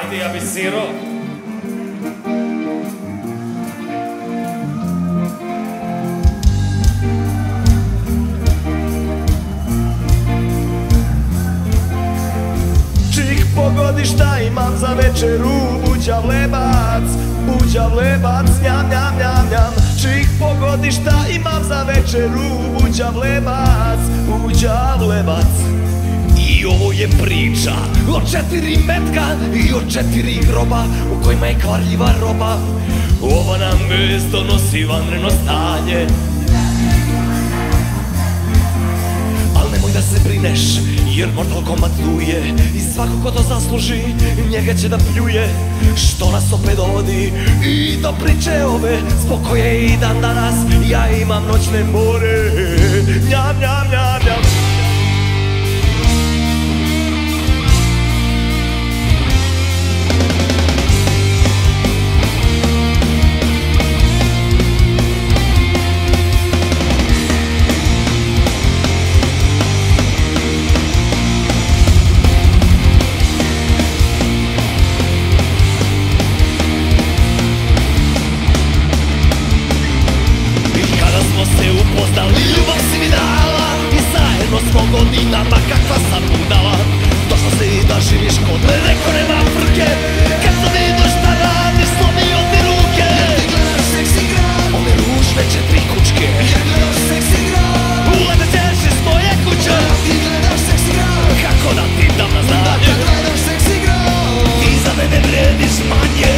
Ajde, ja bi siro. Čik, pogodi šta imam za večeru, buđav lebac, njam, njam, njam, njam. Čik, pogodi šta imam za večeru, buđav lebac. I ovo je priča o 4 metka i o 4 groba u kojima je kvarljiva roba. Ova nam vest donosi vanredno stanje. Al nemoj da se brineš, jer Mortal Kombat duje i svako ko to zasluži, njega će da pljuje. Što nas opet dovodi i do priče ove, zbog koje i dan danas ja imam noćne more. Njam, njam, njam, njam. Ljubav si mi dala i zajedno smo godinama, kakva sam budala. Došla si da živiš kod mene, ko nema frke. Kad sam vidio šta radiš, slomio ti ruke. Jer ti gledaš seksi grad, one ružne 4 kučke. Jer gledaš seksi grad, uletet ćeš iz moje kuće. Ti gledaš seksi grad, kako da ti dam na znanje. Kad gledaš seksi grad, ti za mene vrediš manje.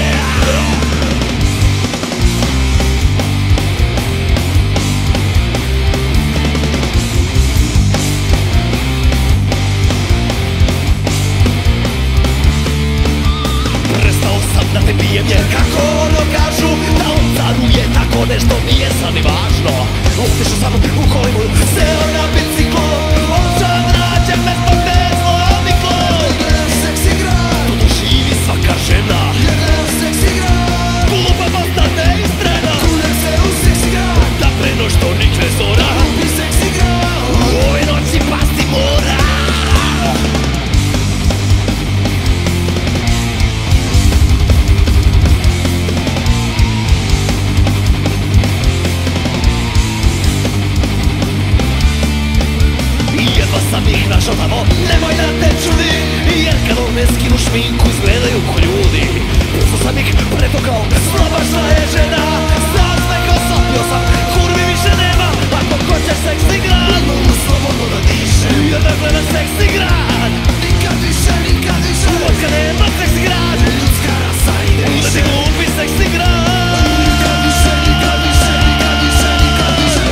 Jer kako ono kažu, da on caruje, tako nešto nije sad ni važno. Otišao sam u kolimu, seo na biciklo, očan nađem mesto gde je zlo niklo. Jer gledaš seksi grad, tu doživi svaka žena. Jer gledaš seksi grad, glupa postane istrena. Kunem se u seksi grad, da pre no što nikne zora. Ljubi seksi grad, u ovoj noći pasti mora. Sam ih našao tamo, nemoj da te čudi, jer kad ovdje skinu šminku izgledaju ko ljudi. Pusto sam ih pretokao, slabašna je žena. Zasmekao sam, bio sam, kurvi više nema. Ako hoćeš seksi grad, mogu slobodno da dišem. Jer da gledaš seksi grad, nikad više, nikad više. Od nema seksi grad, ljudska rasa ide više. Da ti glupi seksi grad, nikad više, nikad više, nikad više, nikad više.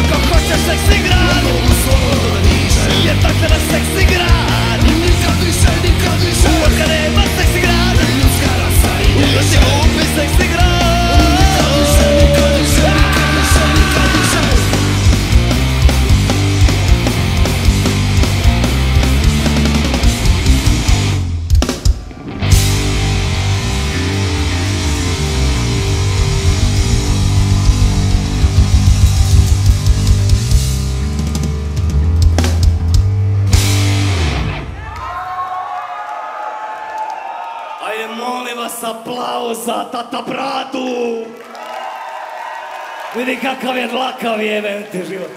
Ako hoćeš seksi grad, mogu slobodno da dišem. Jer tak gledaš seksi grad, nikad više, nikad više. Od kad nema seksi grad, ljudska rasa ide više. Da ti glupi seksi grad, nikad više, nikad više, nikad više, nikad više. Ajde, molim vas, aplauz za tata bratu. Vidi kakav je dlakav, jebem ti život.